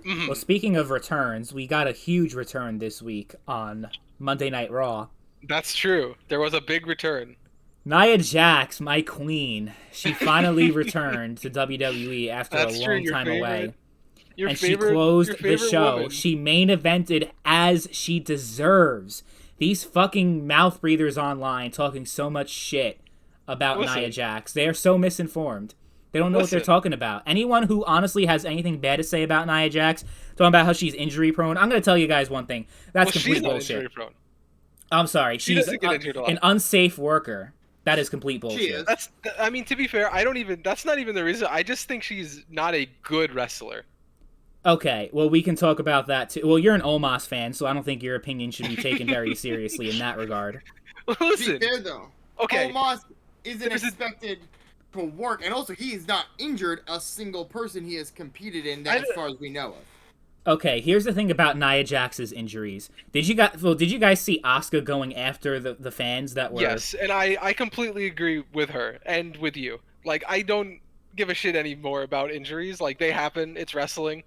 Well, speaking of returns, we got a huge return this week on Monday Night Raw. That's true. There was a big return. Nia Jax, my queen, she finally returned to WWE after a That's true. long time away. Your And she favorite, your closed the favorite show. woman. She main evented as she deserves. These fucking mouth breathers online talking so much shit about Listen, Nia Jax. They are so misinformed. They don't know what they're listen. talking about. Anyone who honestly has anything bad to say about Nia Jax, talking about how she's injury prone, I'm going to tell you guys one thing. That's Well, complete she's not bullshit. injury prone. I'm sorry. She She's doesn't get injured a lot. an unsafe worker. That is complete She bullshit. is. I mean, to be fair, I don't even. That's not even the reason. I just think she's not a good wrestler. Okay, well, we can talk about that too. Well, you're an Omos fan, so I don't think your opinion should be taken very seriously in that regard. To Listen, be fair, though, okay. Omos isn't There's a- expected to work, and also he is not injured a single person he has competed in that, I as don't- far as we know of. Okay, here's the thing about Nia Jax's injuries. Did you guys see Asuka going after the fans that were? Yes, and I completely agree with her and with you. Like, I don't give a shit anymore about injuries. Like, they happen. It's wrestling.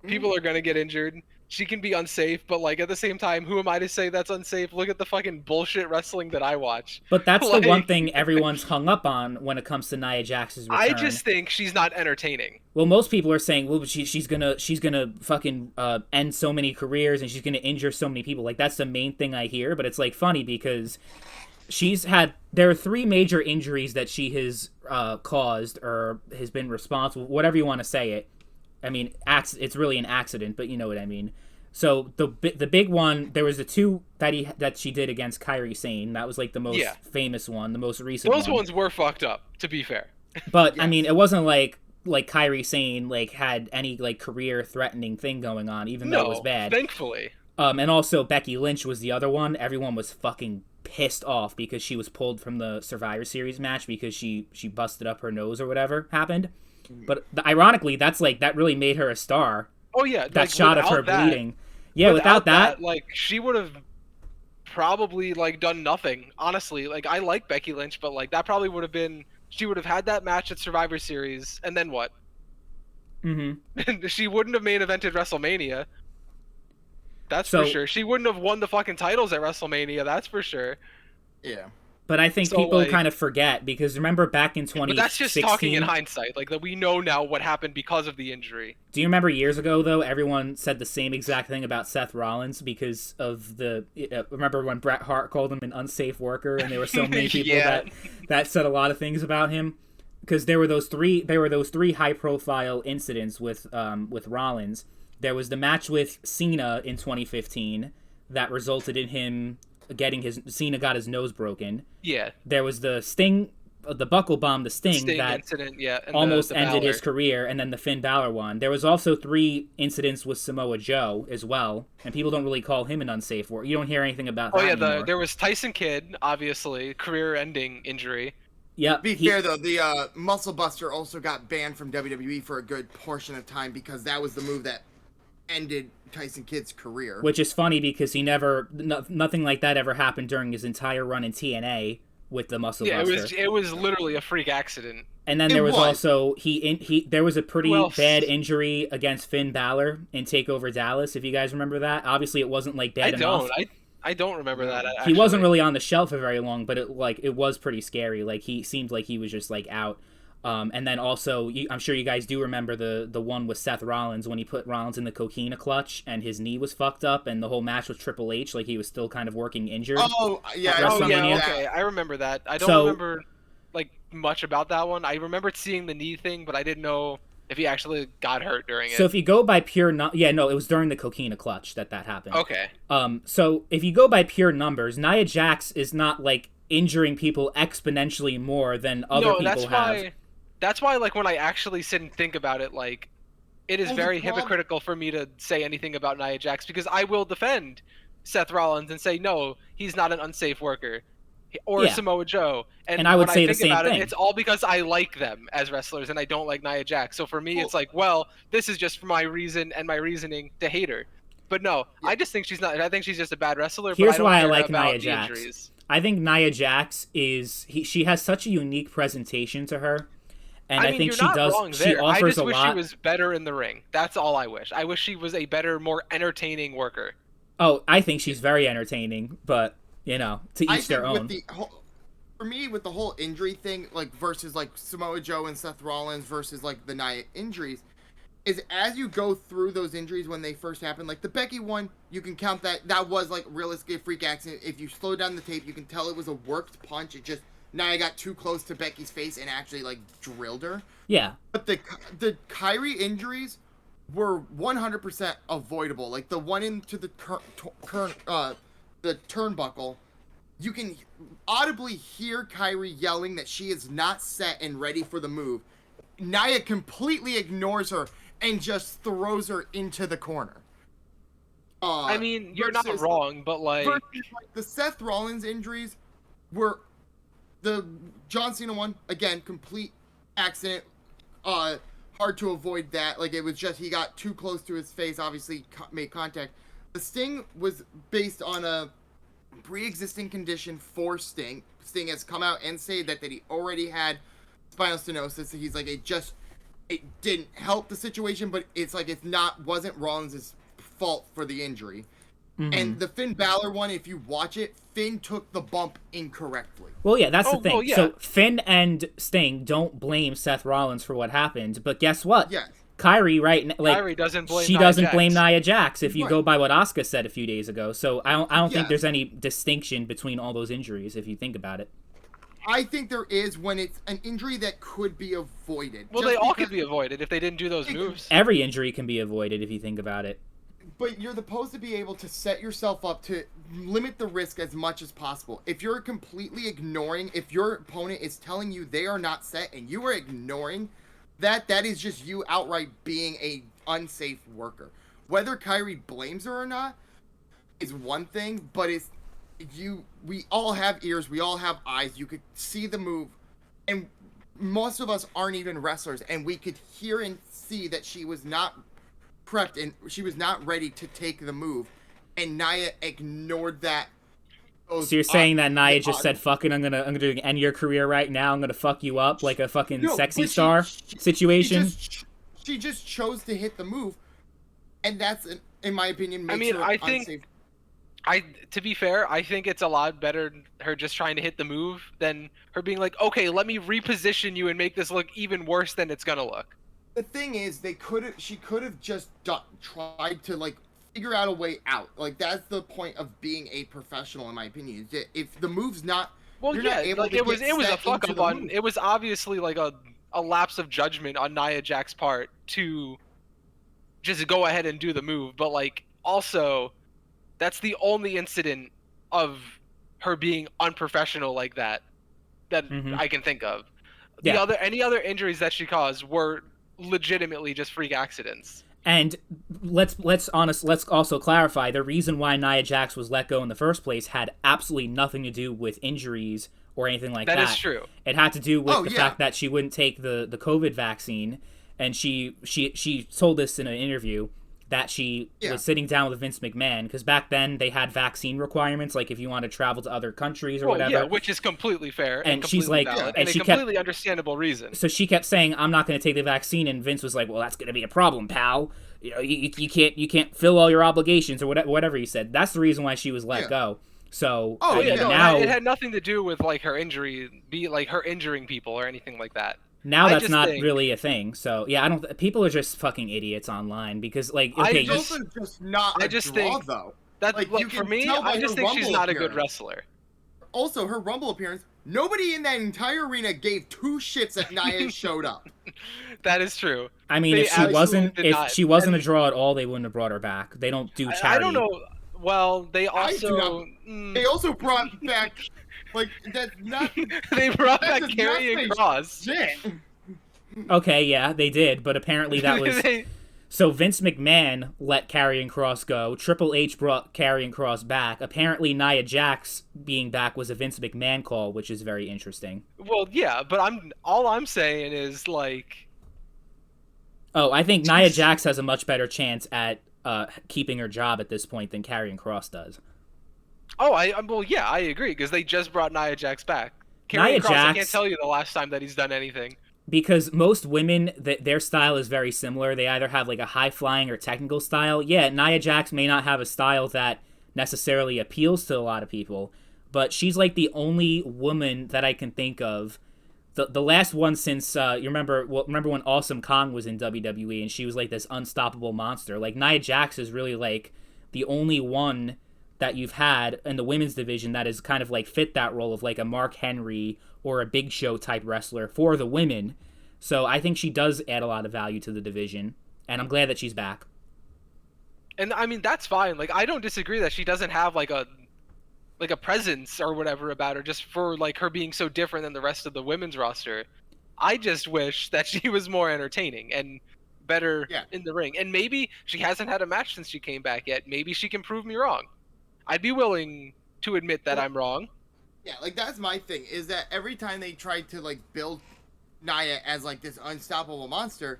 People are gonna get injured. She can be unsafe, but like at the same time, who am I to say that's unsafe? Look at the fucking bullshit wrestling that I watch. But that's Like- the one thing everyone's hung up on when it comes to Nia Jax's return. I just think she's not entertaining. Well, most people are saying, well, she's gonna fucking end so many careers and she's gonna injure so many people. Like that's the main thing I hear. But it's like funny because there are 3 major injuries that she has caused or has been responsible, whatever you want to say it. I mean, it's really an accident, but you know what I mean. So the big one, there was the 2 that she did against Kairi Sane. That was like the most famous one, the most recent Those one. ones were fucked up, to be fair. But I mean, it wasn't like Kairi Sane like had any like career threatening thing going on, even though it was bad. Thankfully. And also Becky Lynch was the other one. Everyone was fucking pissed off because she was pulled from the Survivor Series match because she busted up her nose or whatever happened. But ironically, that really made her a star. Oh yeah, That shot of her bleeding. Yeah, without that, like she would have probably like done nothing. Honestly, like I like Becky Lynch, but like that probably would have been. She would have had that match at Survivor Series, and then what? Mm-hmm. She wouldn't have main evented WrestleMania. That's So- for sure. She wouldn't have won the fucking titles at WrestleMania. That's for sure. Yeah. But I think So, people like- kind of forget because remember back in 2016. But that's just talking in hindsight. Like that we know now what happened because of the injury. Do you remember years ago though? Everyone said the same exact thing about Seth Rollins because of the. Remember when Bret Hart called him an unsafe worker, and there were so many people Yeah. that said a lot of things about him because there were those three high profile incidents with Rollins. There was the match with Cena in 2015 that resulted in him Cena got his nose broken. Yeah. There was the Sting, the buckle bomb, the Sting that incident, yeah, and almost the ended his Balor. career, and then the Finn Balor one. There was also 3 incidents with Samoa Joe as well, and people don't really call him an unsafe worker. You don't hear anything about Oh that yeah, anymore. there was Tyson Kidd, obviously career-ending injury. Yep. To be fair, though, the Muscle Buster also got banned from WWE for a good portion of time because that was the move that ended Tyson Kidd's career. Which is funny because nothing like that ever happened during his entire run in TNA with the Muscle Yeah, Buster. it was literally a freak accident. And then It there was was. also there was a pretty Well, bad injury against Finn Balor in Takeover Dallas, if you guys remember that. Obviously, it wasn't like bad enough. I don't remember that. He wasn't actually. really on the shelf for very long, but it was pretty scary. Like he seemed like he was just like out. And then also, I'm sure you guys do remember the one with Seth Rollins when he put Rollins in the coquina clutch and his knee was fucked up and the whole match with Triple H, like he was still kind of working injured. Oh, yeah. At I Oh remember WrestleMania. yeah, that. okay, I remember that. I don't So- remember like much about that one. I remembered seeing the knee thing, but I didn't know if he actually got hurt during it. So if you go by pure it was during the coquina clutch that happened. Okay. So if you go by pure numbers, Nia Jax is not like injuring people exponentially more than other people that's have. why. That's why, like, when I actually sit and think about it, like, it is Well, the very problem- hypocritical for me to say anything about Nia Jax because I will defend Seth Rollins and say no, he's not an unsafe worker, or Yeah. Samoa Joe. And I would when say the think same about thing. It's all because I like them as wrestlers and I don't like Nia Jax. So for me, it's like, well, this is just for my reason and my reasoning to hate her. But no, I just think she's not. I think she's just a bad wrestler. Here's but I don't why I care like about Nia the Jax. injuries. I think Nia Jax she has such a unique presentation to her. and I think you're not wrong she there. I offers just a wish lot. she was better in the ring. That's all I wish. I wish she was a better, more entertaining worker. Oh, I think she's very entertaining, but to I each their think with own. the whole, for me, with the whole injury thing, like versus like Samoa Joe and Seth Rollins versus like the Nia injuries, is as you go through those injuries when they first happened, like the Becky one, you can count that was like realistically a freak accident. If you slow down the tape, you can tell it was a worked punch. It just Nia got too close to Becky's face and actually like drilled her. Yeah. But the Kyrie injuries were 100% avoidable. Like the one into the the turnbuckle, you can audibly hear Kyrie yelling that she is not set and ready for the move. Nia completely ignores her and just throws her into the corner. I mean, you're not wrong, but like the Seth Rollins injuries were the John Cena one, again, complete accident. Hard to avoid that. Like, it was just he got too close to his face, obviously made contact. The Sting was based on a pre-existing condition for Sting. Sting has come out and said that he already had spinal stenosis. So he's like, it didn't help the situation, but it's like wasn't Rollins' fault for the injury. Mm-hmm. And the Finn Balor one, if you watch it, Finn took the bump incorrectly. Well, yeah, that's the thing. Well, yeah. So Finn and Sting don't blame Seth Rollins for what happened, but guess what? Yes. Kyrie, Kyrie doesn't blame. She doesn't blame Nia Jax if you go by what Asuka said a few days ago. So I don't think there's any distinction between all those injuries if you think about it. I think there is when it's an injury that could be avoided. Well, they all could be avoided if they didn't do those moves. Every injury can be avoided if you think about it. But you're supposed to be able to set yourself up to limit the risk as much as possible. If you're completely ignoring, if your opponent is telling you they are not set and you are ignoring that is just you outright being a unsafe worker. Whether Kyrie blames her or not is one thing, but we all have ears, we all have eyes. You could see the move, and most of us aren't even wrestlers, and we could hear and see that she was not prepped and she was not ready to take the move, and Nia ignored that. So you're saying that Nia just said, "Fuck it, I'm gonna end your career right now. I'm gonna fuck you up like a fucking sexy star situation." She just chose to hit the move, and that's, in my opinion, makes her unsafe. To be fair, I think it's a lot better her just trying to hit the move than her being like, okay, let me reposition you and make this look even worse than it's gonna look. The thing is, she could have just tried to like figure out a way out. Like, that's the point of being a professional, in my opinion. If the move's not, well, yeah, like it was a fuck up on. It was obviously like a lapse of judgment on Nia Jax's part to just go ahead and do the move, but like also, that's the only incident of her being unprofessional like that I can think of. Any other injuries that she caused were legitimately just freak accidents. And let's also clarify, the reason why Nia Jax was let go in the first place had absolutely nothing to do with injuries or anything like that. That is true. It had to do with the fact that she wouldn't take the COVID vaccine, and she told this in an interview that she was sitting down with Vince McMahon, because back then they had vaccine requirements, like if you want to travel to other countries or whatever. Yeah, which is completely fair and she's like, valid, and a completely understandable reason. So she kept saying, "I'm not going to take the vaccine," and Vince was like, "Well, that's going to be a problem, pal. You know, you can't fill all your obligations," or whatever he said. That's the reason why she was let go. So now it had nothing to do with like her injury, her injuring people or anything like that. Now that's not really a thing. So yeah, people are just fucking idiots online, because like, okay, I just think though. That like for me, I just think she's not a good wrestler. Also, her Rumble appearance, nobody in that entire arena gave two shits that Nia showed up. That is true. I mean, if she wasn't a draw at all, they wouldn't have brought her back. They don't do charity. I don't know. Well, they also they also brought back like that's not. They brought back Karrion Kross. Shit. Okay, yeah, they did, but apparently that was. So Vince McMahon let Karrion Kross go. Triple H brought Karrion Kross back. Apparently Nia Jax being back was a Vince McMahon call, which is very interesting. Well, yeah, but all I'm saying is like. Oh, I think Nia Jax has a much better chance at keeping her job at this point than Karrion Kross does. Oh, I agree, because they just brought Nia Jax back. Karrion Kross, I can't tell you the last time that he's done anything. because most women, their style is very similar. They either have like a high flying or technical style. Yeah, Nia Jax may not have a style that necessarily appeals to a lot of people, but she's like the only woman that I can think of. The last one since you remember when Awesome Kong was in WWE and she was like this unstoppable monster. Like Nia Jax is really like the only one that you've had in the women's division that is kind of like fit that role of like a Mark Henry or a Big Show type wrestler for the women. So I think she does add a lot of value to the division, and I'm glad that she's back. And I mean that's fine. Like I don't disagree that she doesn't have like a presence or whatever about her just for like her being so different than the rest of the women's roster. I just wish that she was more entertaining and better Yeah. in the ring. And maybe she hasn't had a match since she came back yet. Maybe she can prove me wrong. I'd be willing to admit that I'm wrong. Yeah, like that's my thing, is that every time they tried to like build Nia as like this unstoppable monster,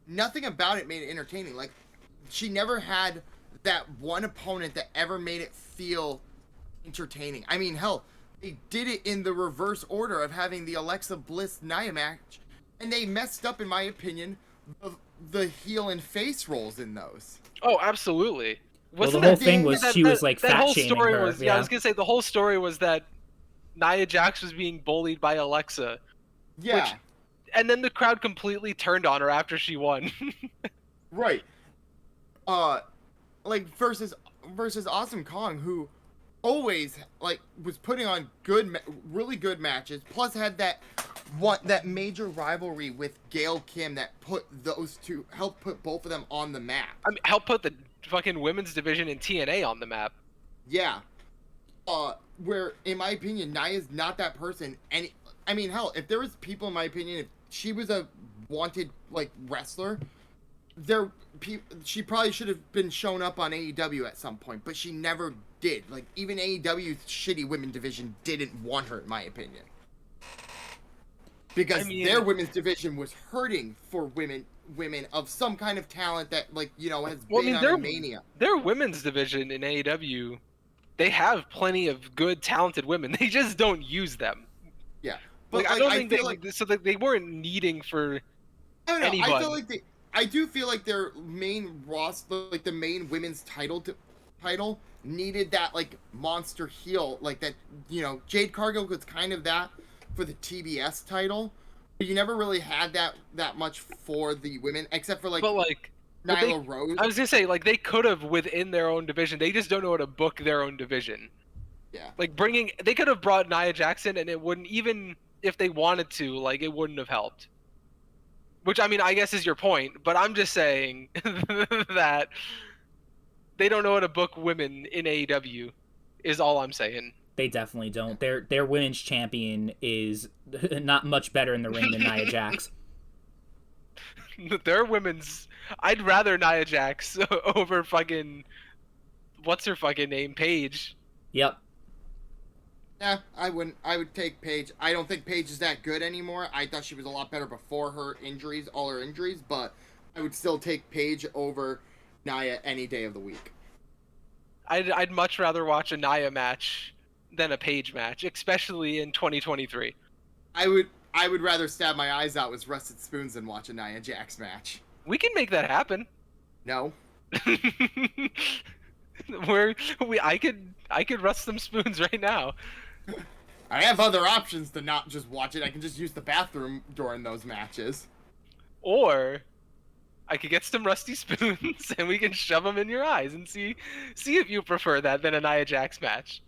nothing about it made it entertaining. Like she never had that one opponent that ever made it feel entertaining. I mean, hell, they did it in the reverse order of having the Alexa Bliss Nia match, and they messed up, in my opinion, the heel and face roles in those. Oh, absolutely. Well, the Wasn't whole that thing was she was like that fat whole shaming story her. was I Yeah, was gonna say the whole story was that Nia Jax was being bullied by Alexa, Yeah, and then the crowd completely turned on her after she won. right. Like versus Awesome Kong, who always like was putting on really good matches, plus had that major rivalry with Gail Kim that helped put both of them on the map. I mean, help put the fucking women's division in TNA on the map. Yeah. Where in my opinion, Nia's not that person. And I mean, hell, if there was people, in my opinion, if she was a wanted like wrestler, she probably should have been shown up on AEW at some point, but she never did. Like even AEW's shitty women division didn't want her, in my opinion, because their women's division was hurting for women of some kind of talent that has been on Mania. Their women's division in AEW, they have plenty of good, talented women. They just don't use them. Yeah, but like, I don't think so that they weren't needing for anybody. I do feel like their main roster, like the main women's title needed that like monster heel, like that. Jade Cargill was kind of that for the TBS title, but you never really had that much for the women, except for Nyla Rose. I was gonna say, like, they could have within their own division. They just don't know how to book their own division. Yeah. Like they could have brought Nia Jax in, and it wouldn't, even if they wanted to, like, it wouldn't have helped. Which, I mean, I guess is your point, but I'm just saying that they don't know how to book women in AEW is all I'm saying. they definitely don't. Their women's champion is not much better in the ring than Nia Jax. Their women's... I'd rather Nia Jax over fucking... What's her fucking name? Paige. Yep. Yeah, I wouldn't. I would take Paige. I don't think Paige is that good anymore. I thought she was a lot better before her injuries, all her injuries, but I would still take Paige over Nia any day of the week. I'd much rather watch a Nia match than a Paige match, especially in 2023. I would rather stab my eyes out with rusted spoons than watch a Nia Jax match. We can make that happen. No. I could rust some spoons right now. I have other options to not just watch it. I can just use the bathroom during those matches. Or I could get some rusty spoons and we can shove them in your eyes and see if you prefer that than a Nia Jax match.